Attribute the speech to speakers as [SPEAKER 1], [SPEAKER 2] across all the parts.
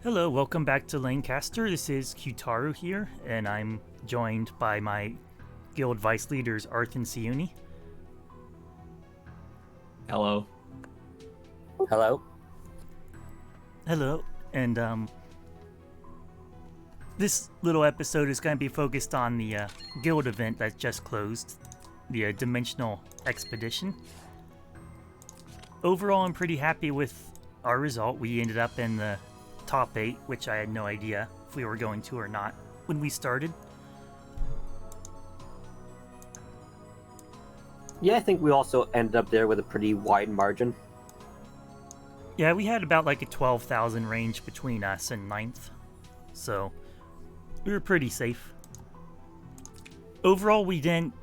[SPEAKER 1] Hello, welcome back to Lanecaster. This is Qtaru here, and I'm joined by my guild vice leaders Arth and Cyouni.
[SPEAKER 2] Hello.
[SPEAKER 3] Hello.
[SPEAKER 1] Hello, and this little episode is going to be focused on the guild event that just closed, the Dimensional Expedition. Overall, I'm pretty happy with our result. We ended up in the top 8, which I had no idea if we were going to or not when we started.
[SPEAKER 3] Yeah, I think we also ended up there with a pretty wide margin.
[SPEAKER 1] Yeah, we had about like a 12,000 range between us and 9th, so we were pretty safe. Overall, we didn't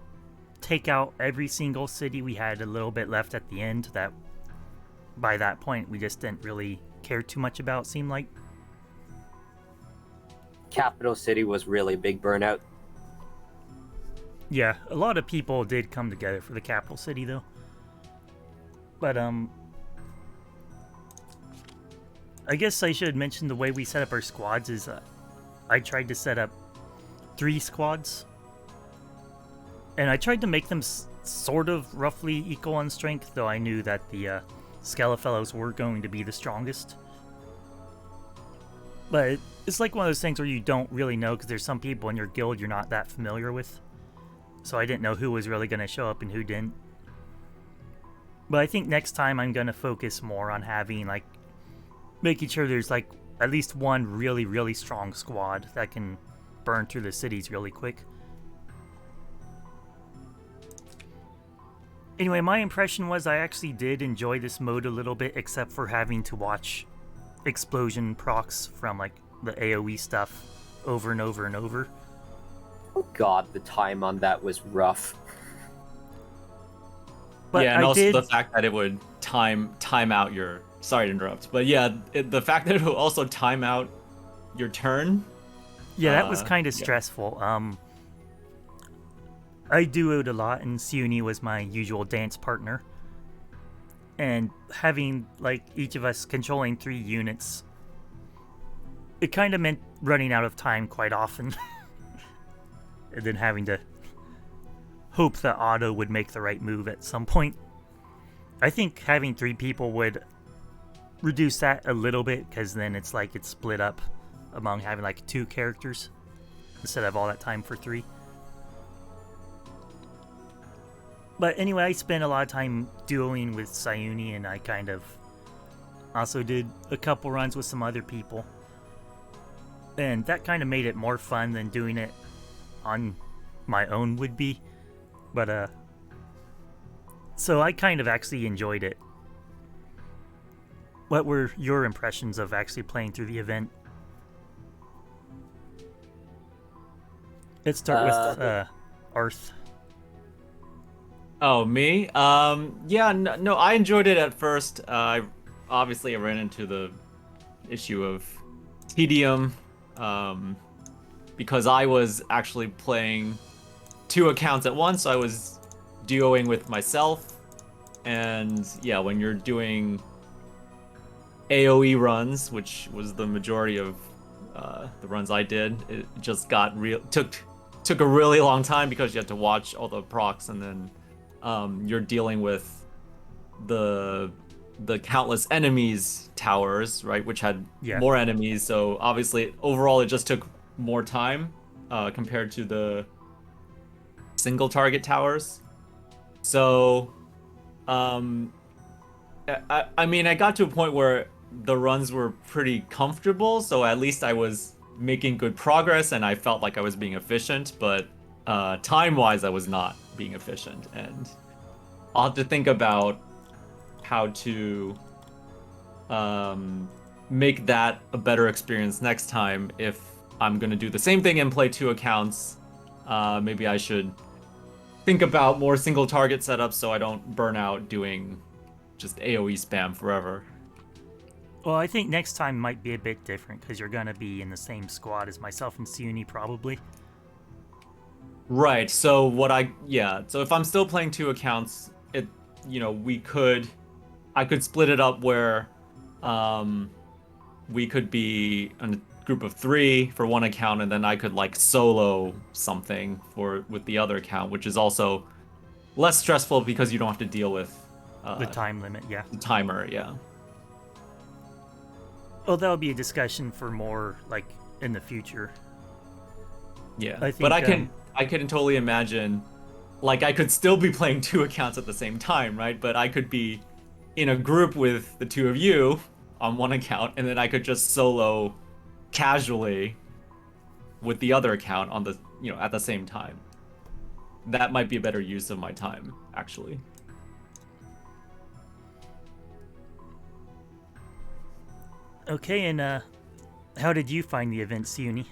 [SPEAKER 1] take out every single city. We had a little bit left at the end that by that point we just didn't really care too much about, seemed like.
[SPEAKER 3] Capital City was really big burnout.
[SPEAKER 1] Yeah, a lot of people did come together for the capital city though. But I guess I should mention the way we set up our squads is I tried to set up 3 squads. And I tried to make them sort of roughly equal on strength, though I knew that the Skelefellows were going to be the strongest. But it's like one of those things where you don't really know because there's some people in your guild you're not that familiar with. So I didn't know who was really going to show up and who didn't. But I think next time I'm going to focus more on having, like, making sure there's, like, at least one really, really strong squad that can burn through the cities really quick. Anyway, my impression was I actually did enjoy this mode a little bit, except for having to watch explosion procs from, like, the AoE stuff over and over and over.
[SPEAKER 3] Oh god, the time on that was rough.
[SPEAKER 1] But
[SPEAKER 2] yeah, and
[SPEAKER 1] I
[SPEAKER 2] also
[SPEAKER 1] did...
[SPEAKER 2] the fact that it would time out your. Sorry to interrupt, but yeah, the fact that it will also time out your turn.
[SPEAKER 1] Yeah, that was kind of stressful. I duoed a lot, and Cyouni was my usual dance partner. And having, like, each of us controlling 3 units, it kind of meant running out of time quite often. And then having to hope that Otto would make the right move at some point. I think having 3 people would reduce that a little bit, because then it's like it's split up among having like 2 characters instead of all that time for 3. But anyway, I spent a lot of time dueling with Cyouni, and I kind of also did a couple runs with some other people. And that kind of made it more fun than doing it on my own would be. But, so I kind of actually enjoyed it. What were your impressions of actually playing through the event? Let's start with Arth.
[SPEAKER 2] Oh, me? Yeah, no, I enjoyed it at first. Obviously I ran into the issue of tedium, because I was actually playing 2 accounts at once. So I was duoing with myself, and yeah, when you're doing AoE runs, which was the majority of the runs I did, it just got took a really long time because you had to watch all the procs, and then you're dealing with the countless enemies towers, right, which had more enemies. So obviously overall it just took more time compared to the single target towers. So I mean, I got to a point where the runs were pretty comfortable, so at least I was making good progress and I felt like I was being efficient, but time-wise I was not being efficient, and I'll have to think about how to make that a better experience next time. If I'm gonna do the same thing and play 2 accounts, maybe I should think about more single target setups so I don't burn out doing just AoE spam forever.
[SPEAKER 1] Well, I think next time might be a bit different because you're gonna be in the same squad as myself and Cyouni probably.
[SPEAKER 2] Right. So so if I'm still playing 2 accounts, I could split it up where we could be a group of 3 for one account, and then I could like solo something with the other account, which is also less stressful because you don't have to deal with
[SPEAKER 1] The time limit, yeah.
[SPEAKER 2] the timer. Yeah.
[SPEAKER 1] Well, that'll be a discussion for more like in the future.
[SPEAKER 2] Yeah,
[SPEAKER 1] I think,
[SPEAKER 2] but I can totally imagine, like I could still be playing 2 accounts at the same time, right? But I could be in a group with the 2 of you on one account, and then I could just solo casually with the other account on the at the same time. That might be a better use of my time, actually.
[SPEAKER 1] Okay, and how did you find the event, Cyouni?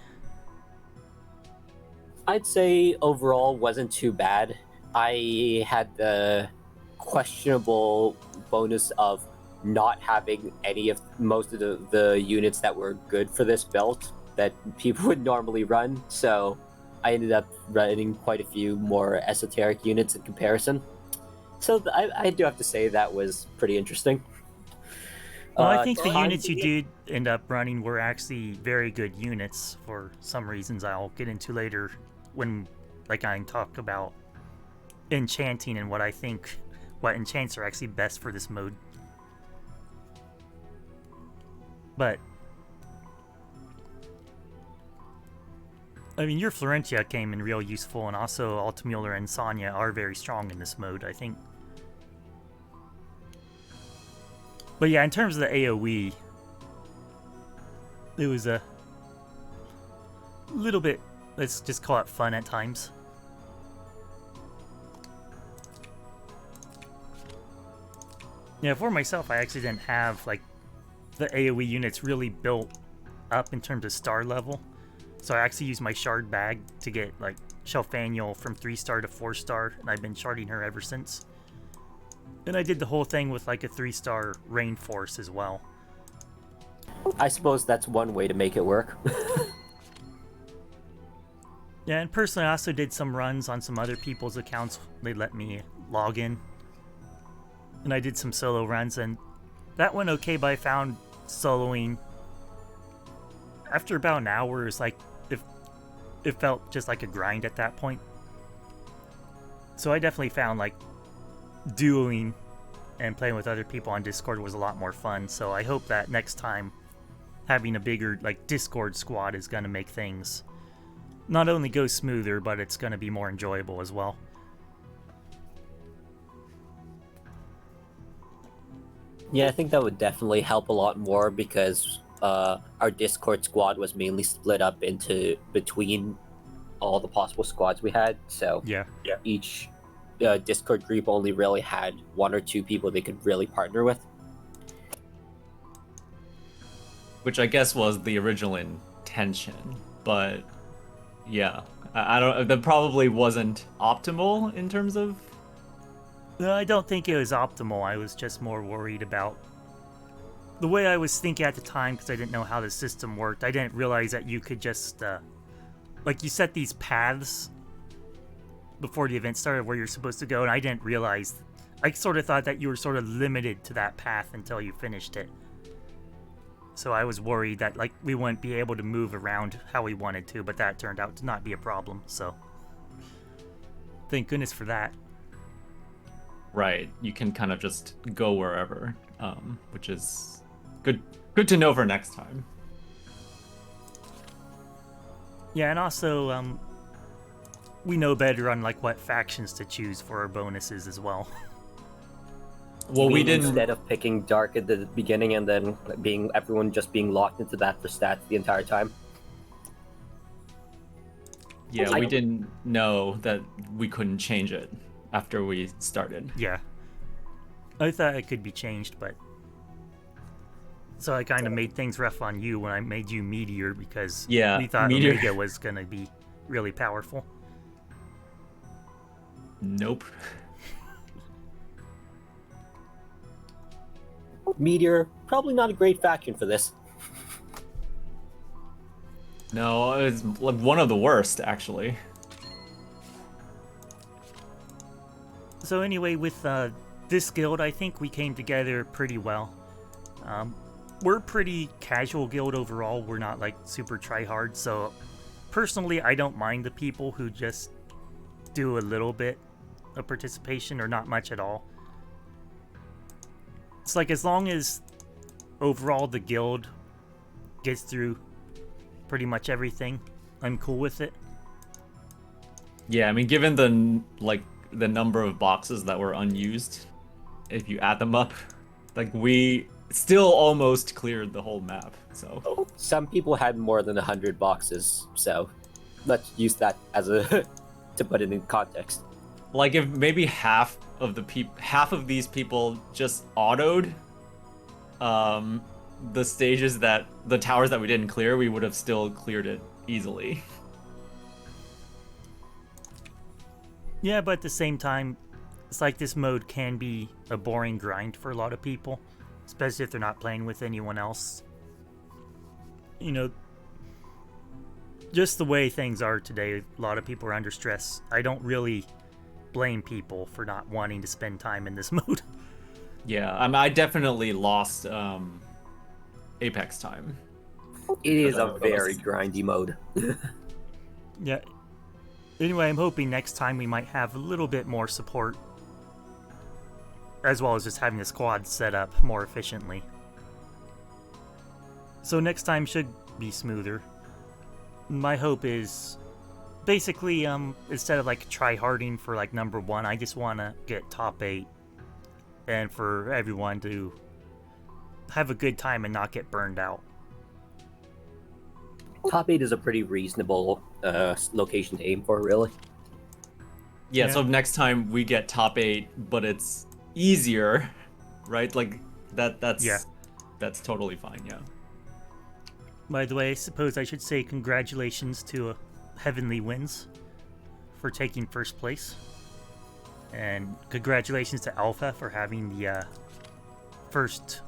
[SPEAKER 3] I'd say overall wasn't too bad. I had the questionable bonus of not having any of most of the units that were good for this build that people would normally run, so I ended up running quite a few more esoteric units in comparison. So I do have to say that was pretty interesting.
[SPEAKER 1] Well, I think the
[SPEAKER 3] time
[SPEAKER 1] units you
[SPEAKER 3] being-
[SPEAKER 1] did end up running were actually very good units for some reasons I'll get into later when like I talk about enchanting and what enchants are actually best for this mode. But I mean, your Florentia came in real useful, and also Altamüller and Sonya are very strong in this mode, I think. But yeah, in terms of the AoE, it was a little bit, let's just call it fun at times. Yeah, for myself, I actually didn't have like the AoE units really built up in terms of star level. So I actually used my shard bag to get like Shelfaniel from 3-star to 4-star, and I've been sharding her ever since. And I did the whole thing with like a 3-star Rainforce as well.
[SPEAKER 3] I suppose that's one way to make it work.
[SPEAKER 1] Yeah, and personally, I also did some runs on some other people's accounts. They let me log in. And I did some solo runs, and that went okay, but I found soloing after about an hour is like, it felt just like a grind at that point. So I definitely found like dueling and playing with other people on Discord was a lot more fun. So I hope that next time having a bigger like Discord squad is going to make things not only go smoother, but it's going to be more enjoyable as well.
[SPEAKER 3] Yeah, I think that would definitely help a lot more because our Discord squad was mainly split up into between all the possible squads we had. So
[SPEAKER 1] Yeah.
[SPEAKER 3] each Discord group only really had 1 or 2 people they could really partner with.
[SPEAKER 2] Which I guess was the original intention, but yeah, I don't. That probably wasn't optimal in terms of.
[SPEAKER 1] No, I don't think it was optimal. I was just more worried about the way I was thinking at the time because I didn't know how the system worked. I didn't realize that you could just, like, you set these paths before the event started where you're supposed to go, and I didn't realize. I sort of thought that you were sort of limited to that path until you finished it. So I was worried that, like, we wouldn't be able to move around how we wanted to, but that turned out to not be a problem, so thank goodness for that.
[SPEAKER 2] Right, you can kind of just go wherever, which is good to know for next time.
[SPEAKER 1] Yeah, and also, we know better on like what factions to choose for our bonuses as well.
[SPEAKER 2] Well, we didn't.
[SPEAKER 3] Instead of picking dark at the beginning and then everyone just being locked into that for stats the entire time.
[SPEAKER 2] Yeah, we didn't know that we couldn't change it after we started.
[SPEAKER 1] Yeah. I thought it could be changed, but so I kind of made things rough on you when I made you Meteor because
[SPEAKER 2] Yeah,
[SPEAKER 1] we thought
[SPEAKER 2] Meteor.
[SPEAKER 1] Omega was going to be really powerful.
[SPEAKER 2] Nope.
[SPEAKER 3] Meteor, probably not a great faction for this.
[SPEAKER 2] No, it's like one of the worst, actually.
[SPEAKER 1] So anyway, with this guild, I think we came together pretty well. we're pretty casual guild overall. We're not like super try hard, so personally I don't mind the people who just do a little bit of participation or not much at all. It's like as long as overall the guild gets through pretty much everything, I'm cool with it.
[SPEAKER 2] Yeah, I mean, given the number of boxes that were unused, if you add them up, like we still almost cleared the whole map. So
[SPEAKER 3] Some people had more than 100 boxes, so let's use that as a to put it in context.
[SPEAKER 2] like if maybe half of these people just autoed the towers that we didn't clear, we would have still cleared it easily.
[SPEAKER 1] Yeah, but at the same time, it's like this mode can be a boring grind for a lot of people, especially if they're not playing with anyone else. You know, just the way things are today, a lot of people are under stress. I don't really blame people for not wanting to spend time in this mode.
[SPEAKER 2] Yeah, I definitely lost Apex time.
[SPEAKER 3] It is a
[SPEAKER 2] Because
[SPEAKER 3] very grindy mode.
[SPEAKER 1] Yeah. Anyway, I'm hoping next time we might have a little bit more support, as well as just having the squad set up more efficiently. So next time should be smoother. My hope is basically instead of like try-harding for like number 1, I just want to get top 8 and for everyone to have a good time and not get burned out.
[SPEAKER 3] Top 8 is a pretty reasonable location to aim for, really.
[SPEAKER 2] Yeah,
[SPEAKER 1] Yeah.
[SPEAKER 2] so next time we get top 8, but it's easier, right? Like that's
[SPEAKER 1] Yeah.
[SPEAKER 2] That's totally fine, yeah.
[SPEAKER 1] By the way, I suppose I should say congratulations to Heavenly Winds for taking first place. And congratulations to Alpha for having the first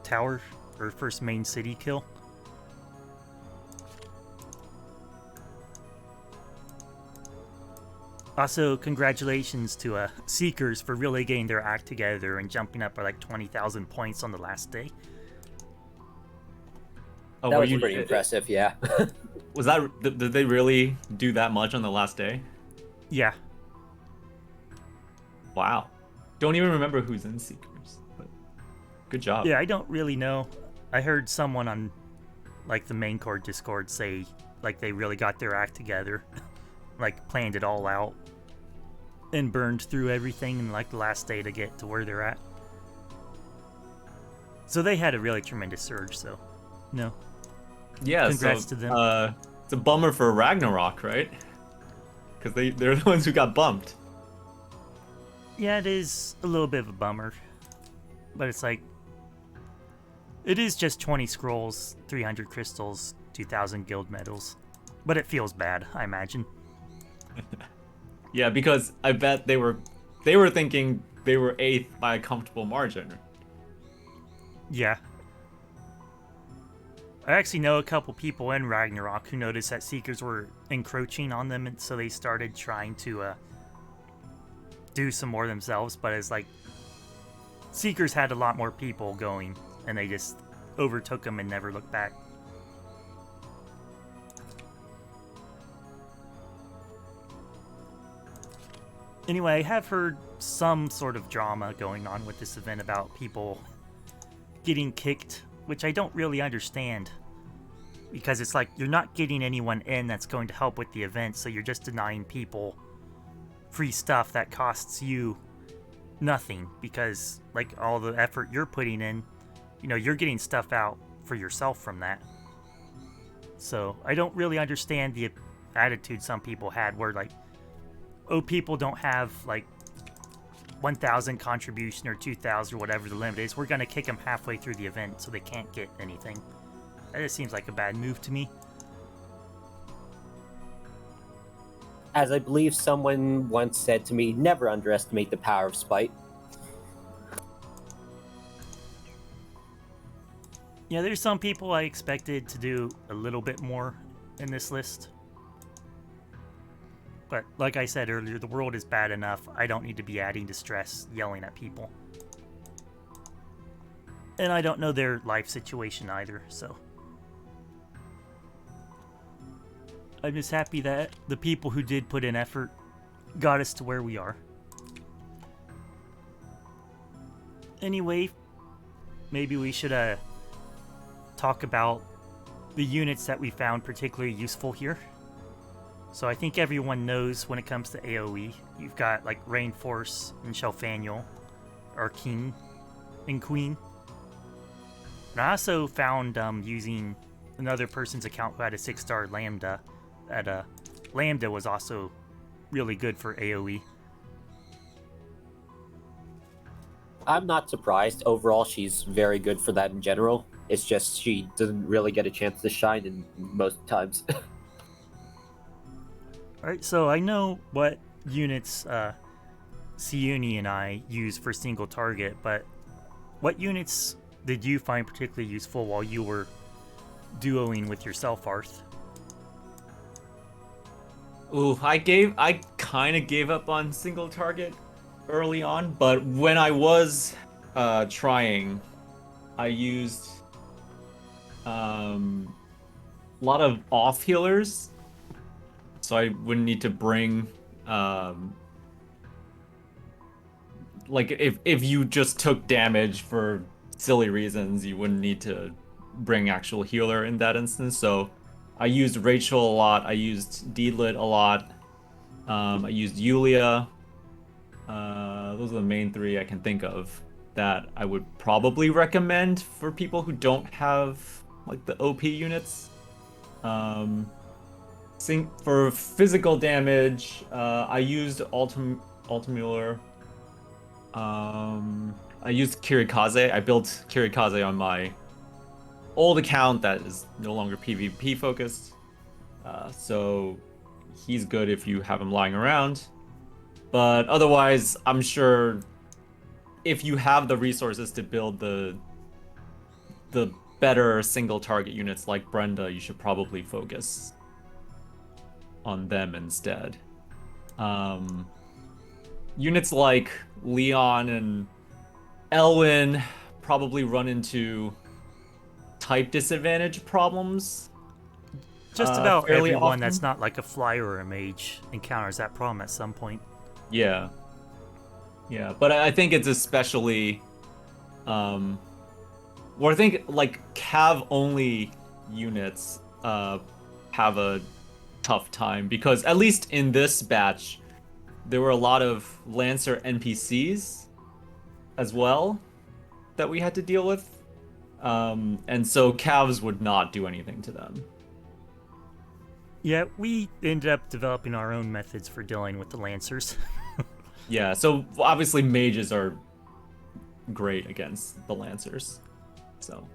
[SPEAKER 1] tower, or first main city kill. Also, congratulations to Seekers for really getting their act together and jumping up by like 20,000 points on the last day.
[SPEAKER 2] Oh,
[SPEAKER 3] That
[SPEAKER 2] were
[SPEAKER 3] was
[SPEAKER 2] you
[SPEAKER 3] pretty impressive, yeah.
[SPEAKER 2] Was that did they really do that much on the last day?
[SPEAKER 1] Yeah.
[SPEAKER 2] Wow. Don't even remember who's in Seekers, but good job.
[SPEAKER 1] Yeah, I don't really know. I heard someone on like the main core Discord say like they really got their act together, like planned it all out and burned through everything in like the last day to get to where they're at. So they had a really tremendous surge, so no.
[SPEAKER 2] Yeah,
[SPEAKER 1] Congrats
[SPEAKER 2] so,
[SPEAKER 1] to them.
[SPEAKER 2] It's a bummer for Ragnarok, right? Because they're the ones who got bumped.
[SPEAKER 1] Yeah, it is a little bit of a bummer. But it's like it is just 20 scrolls, 300 crystals, 2,000 guild medals. But it feels bad, I imagine.
[SPEAKER 2] Yeah, because I bet they were thinking they were 8th by a comfortable margin.
[SPEAKER 1] Yeah. I actually know a couple people in Ragnarok who noticed that Seekers were encroaching on them, and so they started trying to do some more themselves, but it's like Seekers had a lot more people going, and they just overtook them and never looked back. Anyway, I have heard some sort of drama going on with this event about people getting kicked, which I don't really understand. Because it's like, you're not getting anyone in that's going to help with the event, so you're just denying people free stuff that costs you nothing. Because, like, all the effort you're putting in, you know, you're getting stuff out for yourself from that. So, I don't really understand the attitude some people had where, like, oh, people don't have, like, 1,000 contribution or 2,000 or whatever the limit is. We're going to kick them halfway through the event so they can't get anything. That just seems like a bad move to me.
[SPEAKER 3] As I believe someone once said to me, never underestimate the power of spite.
[SPEAKER 1] Yeah, there's some people I expected to do a little bit more in this list. But like I said earlier, the world is bad enough. I don't need to be adding to stress yelling at people. And I don't know their life situation either, so. I'm just happy that the people who did put in effort got us to where we are. Anyway, maybe we should talk about the units that we found particularly useful here. So I think everyone knows when it comes to AoE, you've got like Rainforce and Shelfaniel, our king and queen. And I also found using another person's account who had a 6-star Lambda, that Lambda was also really good for AoE.
[SPEAKER 3] I'm not surprised. Overall, she's very good for that in general. It's just she doesn't really get a chance to shine in most times.
[SPEAKER 1] Alright, so I know what units Cyouni and I use for single target, but what units did you find particularly useful while you were duoing with yourself, Arth?
[SPEAKER 2] Ooh, I kind of gave up on single target early on, but when I was trying, I used a lot of off healers, so I wouldn't need to bring like if you just took damage for silly reasons, you wouldn't need to bring actual healer in that instance. So I used Rachel a lot. I used Deedlit a lot. I used Yulia. Those are the main three I can think of that I would probably recommend for people who don't have like the OP units. For physical damage, I used Altamuller. I used Kirikaze. I built Kirikaze on my old account that is no longer PvP focused. So he's good if you have him lying around. But otherwise, I'm sure if you have the resources to build the better single target units like Brenda, you should probably focus on them instead. Units like Leon and Elwyn probably run into type disadvantage problems.
[SPEAKER 1] Just about everyone
[SPEAKER 2] often.
[SPEAKER 1] that's not like a flyer or a mage encounters that problem at some point.
[SPEAKER 2] Yeah. Yeah, but I think it's especially well, I think like cav only units have a tough time because at least in this batch there were a lot of Lancer NPCs as well that we had to deal with. And so cavs would not do anything to them.
[SPEAKER 1] Yeah, we ended up developing our own methods for dealing with the Lancers.
[SPEAKER 2] Yeah, so obviously mages are great against the Lancers. So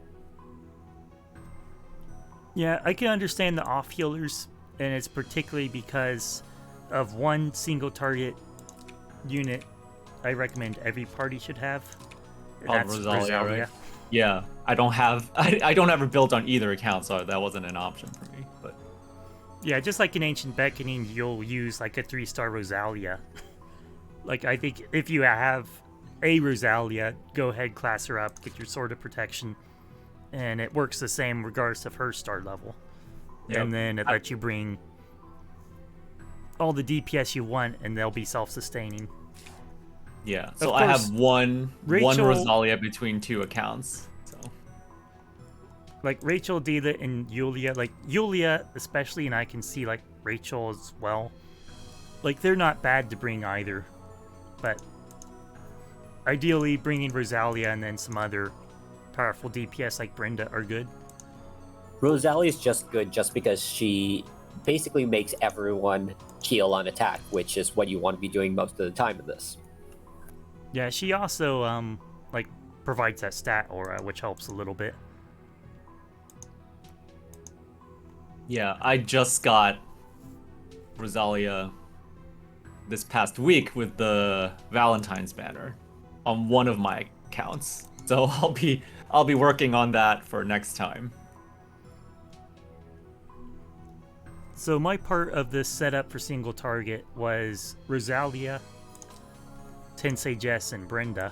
[SPEAKER 1] yeah, I can understand the off healers, and it's particularly because of one single target unit I recommend every party should have. That's
[SPEAKER 2] Rosalia, right? Yeah, I don't have her built on either account, so that wasn't an option for me. But
[SPEAKER 1] yeah, just like in Ancient Beckoning, you'll use like a 3-star Rosalia. Like, I think if you have a Rosalia, go ahead, class her up with your Sword of Protection, and it works the same regardless of her star level. Yep. And then it lets you bring all the DPS you want, and they'll be self-sustaining.
[SPEAKER 2] Yeah, so I have one Rosalia between two accounts. So
[SPEAKER 1] like Rachel, Deedlit, and Yulia, like Yulia especially, and I can see like Rachel as well. Like, they're not bad to bring either. But ideally, bringing Rosalia and then some other powerful DPS like Brenda are good.
[SPEAKER 3] Rosalia's just good just because she basically makes everyone heal on attack, which is what you want to be doing most of the time in this.
[SPEAKER 1] Yeah, she also like provides that stat aura, which helps a little bit.
[SPEAKER 2] Yeah, I just got Rosalia this past week with the Valentine's banner on one of my accounts. So I'll be working on that for next time.
[SPEAKER 1] So my part of this setup for single target was Rosalia, Tensei Jess, and Brenda.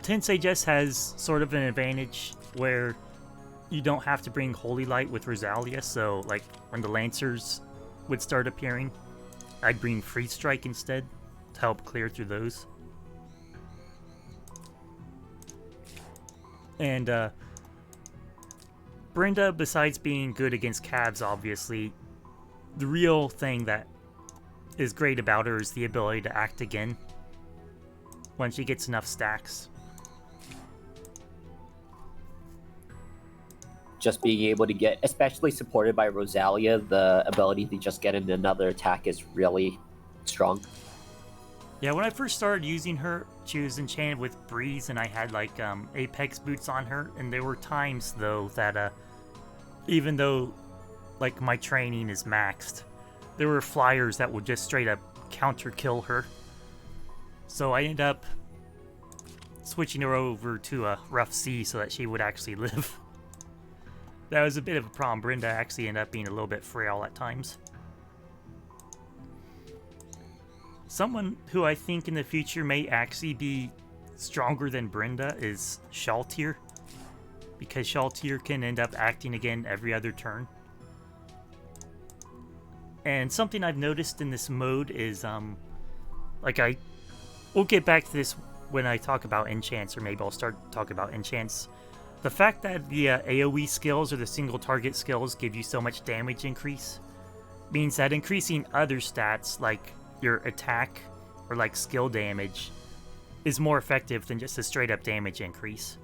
[SPEAKER 1] Tensei just has sort of an advantage where you don't have to bring Holy Light with Rosalia, so like when the Lancers would start appearing, I'd bring Freeze Strike instead to help clear through those. And Brenda, besides being good against Cavs, obviously, the real thing that is great about her is the ability to act again when she gets enough stacks.
[SPEAKER 3] Just being able to get, especially supported by Rosalia, the ability to just get into another attack is really strong.
[SPEAKER 1] Yeah, when I first started using her, she was enchanted with Breeze, and I had like Apex boots on her, and there were times though that even though like my training is maxed, there were flyers that would just straight up counter kill her. So I ended up switching her over to a rough C so that she would actually live. That was a bit of a problem. Brenda actually ended up being a little bit frail at times. Someone who I think in the future may actually be stronger than Brenda is Shaltir, because Shaltir can end up acting again every other turn. And something I've noticed in this mode is, we'll get back to this when I talk about enchants, or maybe I'll start talking about enchants. The fact that the AoE skills or the single target skills give you so much damage increase means that increasing other stats like your attack or like skill damage is more effective than just a straight up damage increase.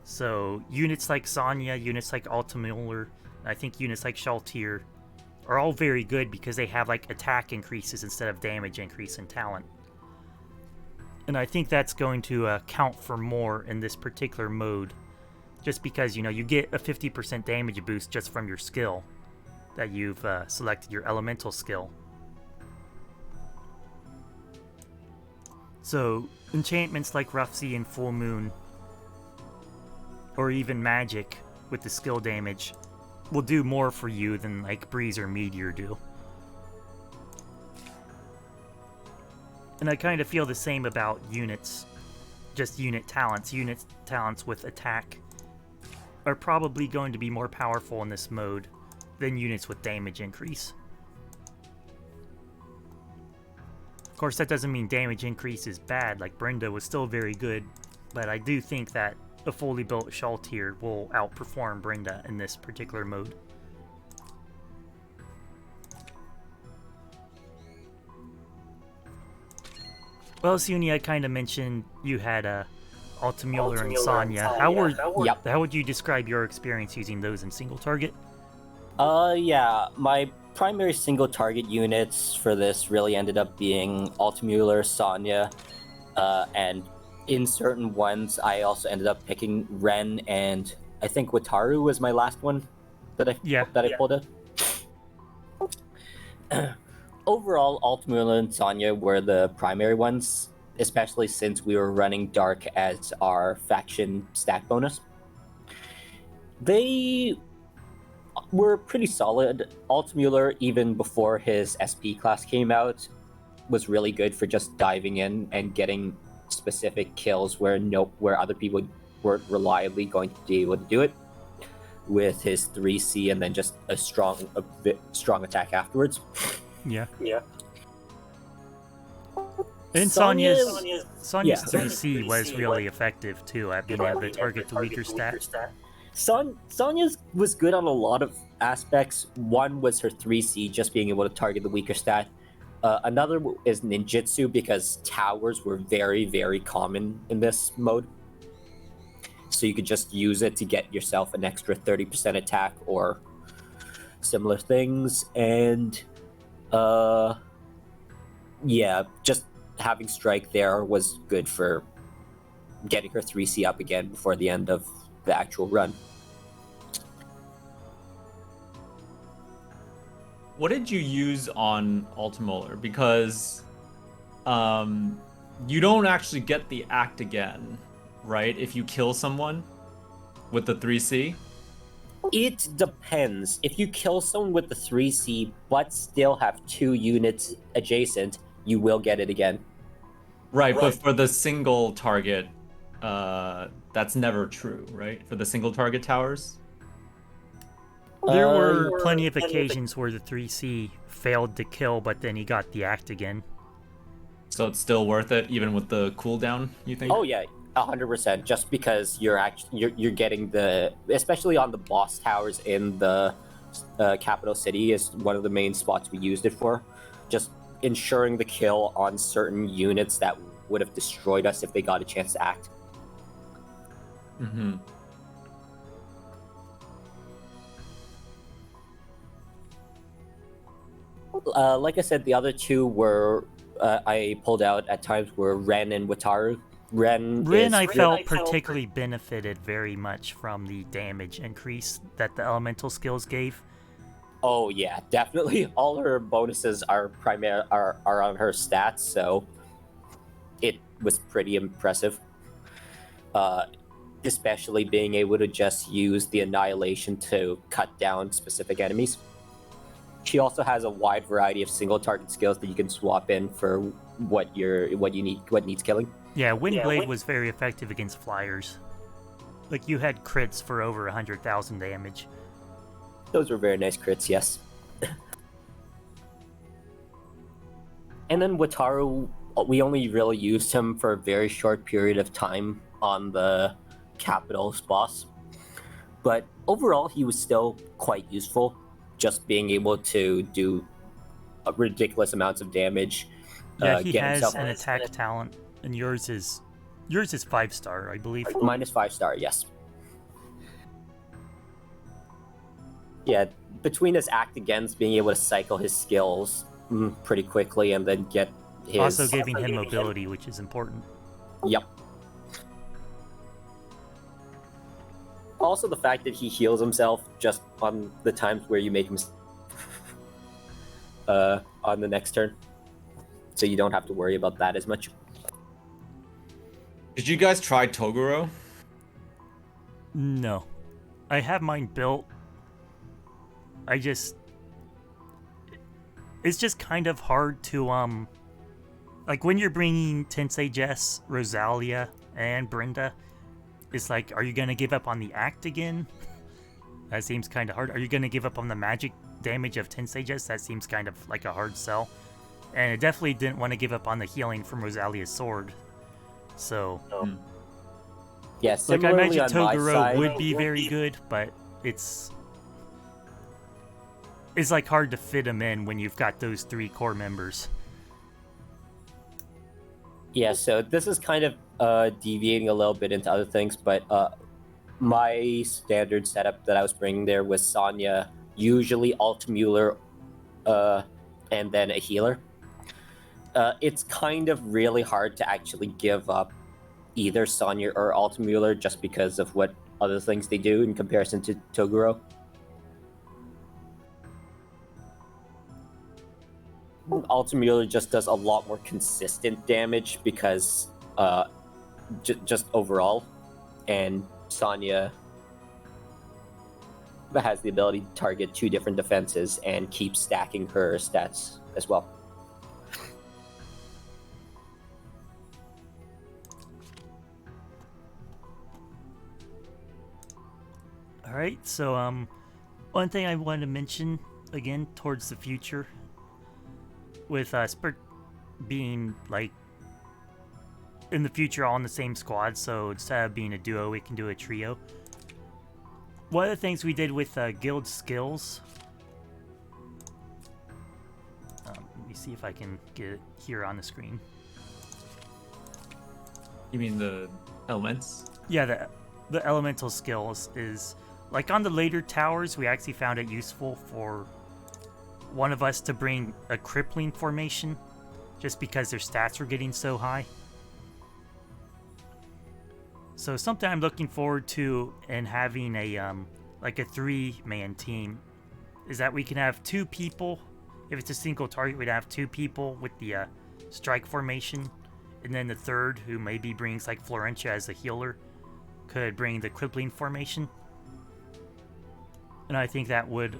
[SPEAKER 1] So units like Sonya, units like Altamuller, I think units like Shaltir are all very good because they have like attack increases instead of damage increase in talent. And I think that's going to count for more in this particular mode, just because, you know, you get a 50% damage boost just from your skill that you've selected, your elemental skill. So enchantments like Rough Sea and Full Moon, or even magic with the skill damage, will do more for you than like Breeze or Meteor do. And I kind of feel the same about units, just unit talents. Unit talents with attack are probably going to be more powerful in this mode than units with damage increase. Of course, that doesn't mean damage increase is bad, like Brenda was still very good, but I do think that a fully built Shaltir will outperform Brenda in this particular mode. Well, Cyouni, I kind of mentioned you had Altamuller and Sonya. How would you describe your experience using those in single target?
[SPEAKER 3] Yeah, my primary single target units for this really ended up being Altamuller, Sonya, and in certain ones I also ended up picking Ren, and I think Wataru was my last one that I pulled it. Overall, Altamuller and Sonya were the primary ones, especially since we were running Dark as our faction stat bonus. They were pretty solid. Altamuller, even before his SP class came out, was really good for just diving in and getting specific kills where other people weren't reliably going to be able to do it, with his 3C and then just a strong attack afterwards.
[SPEAKER 1] Yeah. And Sonya's 3C was really effective too at being able to target the weaker stat.
[SPEAKER 3] Sonya's was good on a lot of aspects. One was her 3C, just being able to target the weaker stat. Another is ninjutsu, because towers were very, very common in this mode. So you could just use it to get yourself an extra 30% attack or similar things. And just having strike there was good for getting her 3C up again before the end of the actual run.
[SPEAKER 2] What did you use on Altamuller? Because you don't actually get the act again, right? If you kill someone with the 3C?
[SPEAKER 3] It depends. If you kill someone with the 3C but still have 2 units adjacent, you will get it again.
[SPEAKER 2] Right, but for the single target that's never true, right? For the single target towers.
[SPEAKER 1] There were plenty of occasions where the 3C failed to kill, but then he got the act again.
[SPEAKER 2] So it's still worth it, even with the cooldown, you think?
[SPEAKER 3] Oh yeah, 100%. Just because you're getting the, especially on the boss towers in the capital city is one of the main spots we used it for. Just ensuring the kill on certain units that would have destroyed us if they got a chance to act.
[SPEAKER 2] Mm-hmm.
[SPEAKER 3] Like I said, the other two were I pulled out at times were Ren and Wataru. Ren
[SPEAKER 1] I felt particularly benefited very much from the damage increase that the elemental skills gave.
[SPEAKER 3] Oh yeah, definitely. All her bonuses are are on her stats, so it was pretty impressive. Especially being able to just use the annihilation to cut down specific enemies. She also has a wide variety of single target skills that you can swap in for what needs killing.
[SPEAKER 1] Yeah, Windblade was very effective against flyers. Like, you had crits for over 100,000 damage.
[SPEAKER 3] Those were very nice crits, yes. And then Wataru, we only really used him for a very short period of time on the Capital's boss. But overall, he was still quite useful, just being able to do ridiculous amounts of damage.
[SPEAKER 1] Yeah, he has an attack talent, and yours is 5-star, I believe.
[SPEAKER 3] Minus 5-star, yes. Yeah, between his act against being able to cycle his skills pretty quickly and then get his...
[SPEAKER 1] Also giving him mobility, which is important.
[SPEAKER 3] Yep. Also the fact that he heals himself just on the times where you make him on the next turn. So you don't have to worry about that as much.
[SPEAKER 2] Did you guys try Toguro?
[SPEAKER 1] No. I have mine built. It's just kind of hard to, like, when you're bringing Tensei Jess, Rosalia, and Brenda, it's like, are you going to give up on the act again? That seems kind of hard. Are you going to give up on the magic damage of Tensei Jess? That seems kind of like a hard sell. And I definitely didn't want to give up on the healing from Rosalia's sword. So,
[SPEAKER 3] yes,
[SPEAKER 1] like, I imagine Toguro would be very good, but it's like hard to fit him in when you've got those 3 core members.
[SPEAKER 3] Yeah, so this is kind of deviating a little bit into other things, but my standard setup that I was bringing there was Sonya, usually Altmuller, and then a healer. It's kind of really hard to actually give up either Sonya or Altmuller just because of what other things they do in comparison to Toguro. Altmuller just does a lot more consistent damage because just overall, and Sonya has the ability to target 2 different defenses and keep stacking her stats as well.
[SPEAKER 1] Alright, so one thing I wanted to mention again towards the future, with Spurt being like in the future all in the same squad, so instead of being a duo, we can do a trio. One of the things we did with guild skills, let me see if I can get it here on the screen.
[SPEAKER 2] You mean the elements?
[SPEAKER 1] Yeah, the elemental skills is, like, on the later towers, we actually found it useful for one of us to bring a crippling formation, just because their stats were getting so high. So something I'm looking forward to in having a like a 3-man team is that we can have 2 people. If it's a single target, we'd have 2 people with the strike formation, and then the third, who maybe brings like Florentia as a healer, could bring the crippling formation. And I think that would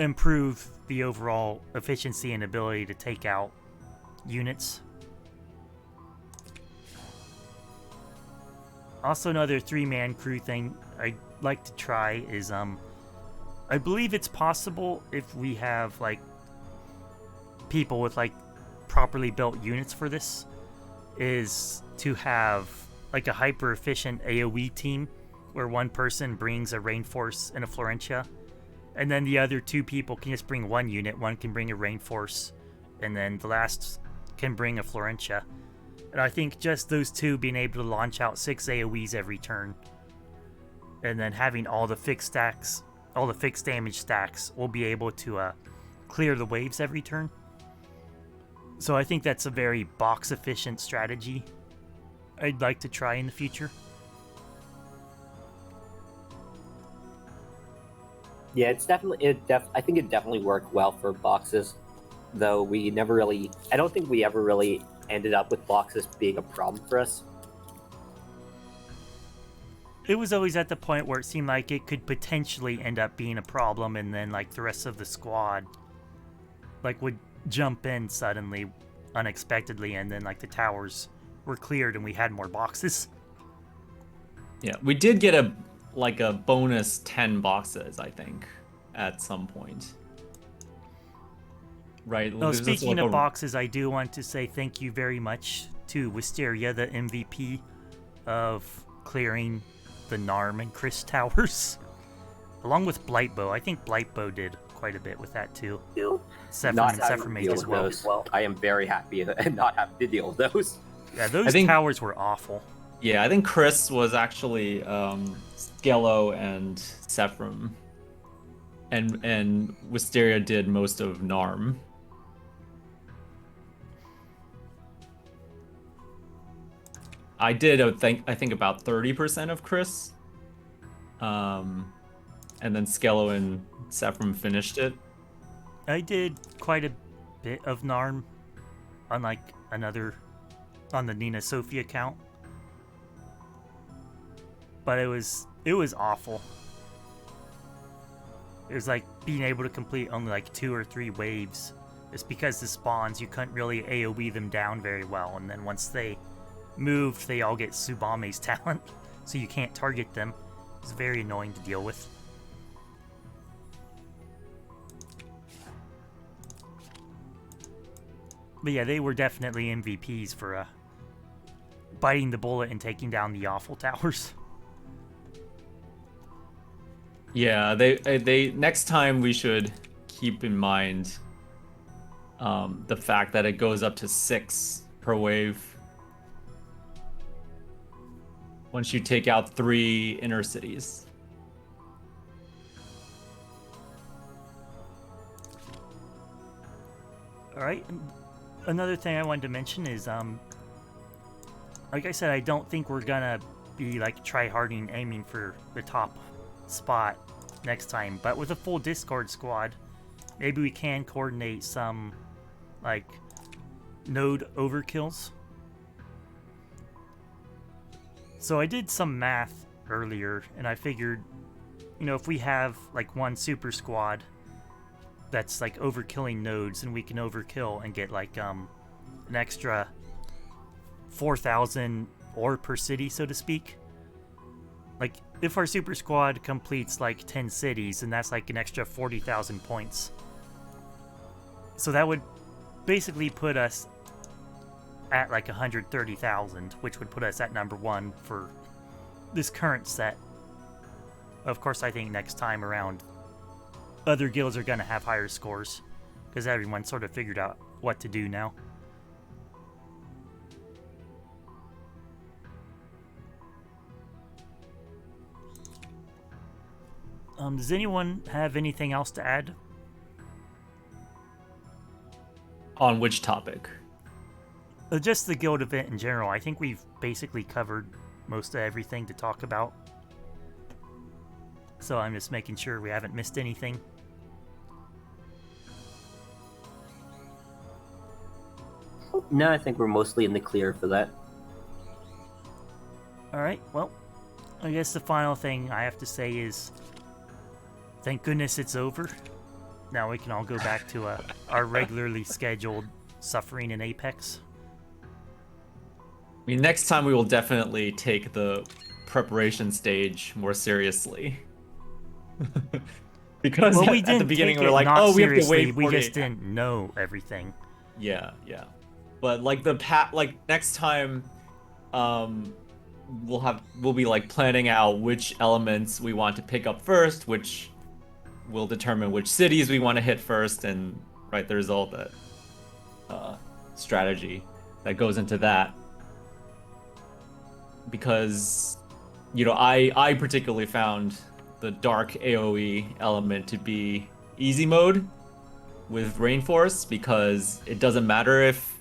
[SPEAKER 1] improve the overall efficiency and ability to take out units. Also, another 3-man crew thing I'd like to try is I believe it's possible if we have like people with like properly built units for this, is to have like a hyper efficient AoE team where one person brings a Rainforce and a Florentia, and then the other 2 people can just bring 1 unit. One can bring a Rainforce, and then the last can bring a Florentia. And I think just those 2 being able to launch out 6 AoEs every turn, and then having all the fixed stacks, all the fixed damage stacks, will be able to clear the waves every turn. So I think that's a very box efficient strategy I'd like to try in the future.
[SPEAKER 3] Yeah, it's definitely I think it definitely worked well for boxes, though we never really. I don't think we ever really ended up with boxes being a problem for us.
[SPEAKER 1] It was always at the point where it seemed like it could potentially end up being a problem, and then like the rest of the squad like would jump in suddenly, unexpectedly, and then like the towers were cleared and we had more boxes.
[SPEAKER 2] Yeah, we did get a bonus 10 boxes, I think, at some point. Right.
[SPEAKER 1] Oh, speaking of boxes, I do want to say thank you very much to Wisteria, the MVP of clearing the Narm and Chris towers, along with Blightbow. I think Blightbow did quite a bit with that too. Sephiroth as well.
[SPEAKER 3] I am very happy and not having to deal with those.
[SPEAKER 1] Yeah, those towers were awful.
[SPEAKER 2] Yeah, I think Chris was actually Skello and Sephram, and Wisteria did most of Narm. I did I think about 30% of Chris, and then Skello and Sephram finished it.
[SPEAKER 1] I did quite a bit of Narm on like on the Nina Sophie account, but it was awful. It was like being able to complete only like 2 or 3 waves. It's because the spawns, you couldn't really AoE them down very well, and then once they moved, they all get Tsubame's talent, so you can't target them. It's very annoying to deal with. But yeah, they were definitely MVPs for biting the bullet and taking down the awful towers.
[SPEAKER 2] Yeah, they next time we should keep in mind the fact that it goes up to 6 per wave once you take out 3 inner cities.
[SPEAKER 1] Alright, another thing I wanted to mention is, like I said, I don't think we're gonna be like try-harding aiming for the top spot next time, but with a full Discord squad, maybe we can coordinate some like node overkills. So I did some math earlier, and I figured, you know, if we have like one super squad that's like overkilling nodes, and we can overkill and get like an extra 4,000 ore per city, so to speak. Like if our super squad completes like 10 cities, and that's like an extra 40,000 points. So that would basically put us at like 130,000, which would put us at number 1 for this current set. Of course, I think next time around, other guilds are going to have higher scores, because everyone sort of figured out what to do now. Does anyone have anything else to add?
[SPEAKER 2] On which topic?
[SPEAKER 1] Just the guild event in general. I think we've basically covered most of everything to talk about. So I'm just making sure we haven't missed anything.
[SPEAKER 3] No, I think we're mostly in the clear for that.
[SPEAKER 1] Alright, well, I guess the final thing I have to say is thank goodness it's over. Now we can all go back to our regularly scheduled suffering in Apex.
[SPEAKER 2] I mean, next time we will definitely take the preparation stage more seriously. Because
[SPEAKER 1] Well, we
[SPEAKER 2] at the
[SPEAKER 1] didn't
[SPEAKER 2] beginning
[SPEAKER 1] take
[SPEAKER 2] we were
[SPEAKER 1] it
[SPEAKER 2] like,
[SPEAKER 1] not
[SPEAKER 2] oh, we have to
[SPEAKER 1] seriously.
[SPEAKER 2] wait
[SPEAKER 1] We
[SPEAKER 2] 48
[SPEAKER 1] just didn't know everything.
[SPEAKER 2] Yeah, yeah. But like like next time, um, we'll be like planning out which elements we want to pick up first, which will determine which cities we want to hit first, and right, there's all that strategy that goes into that. Because, you know, I particularly found the dark AoE element to be easy mode with Rainforce, because it doesn't matter if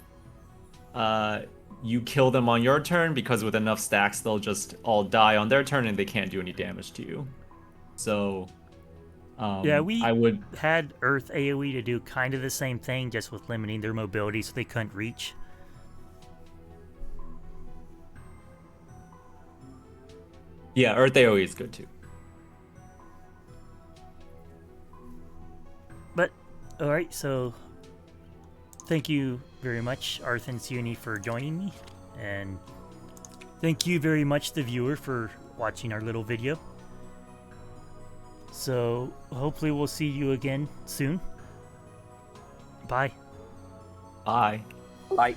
[SPEAKER 2] you kill them on your turn, because with enough stacks they'll just all die on their turn and they can't do any damage to you. So
[SPEAKER 1] Yeah, we
[SPEAKER 2] I would
[SPEAKER 1] had Earth AoE to do kind of the same thing, just with limiting their mobility so they couldn't reach.
[SPEAKER 2] yeah, Earth AoE is good too.
[SPEAKER 1] But, alright, so thank you very much, Arth and Cyouni, for joining me. And thank you very much, the viewer, for watching our little video. So, hopefully we'll see you again soon. Bye.
[SPEAKER 2] Bye.
[SPEAKER 3] Bye.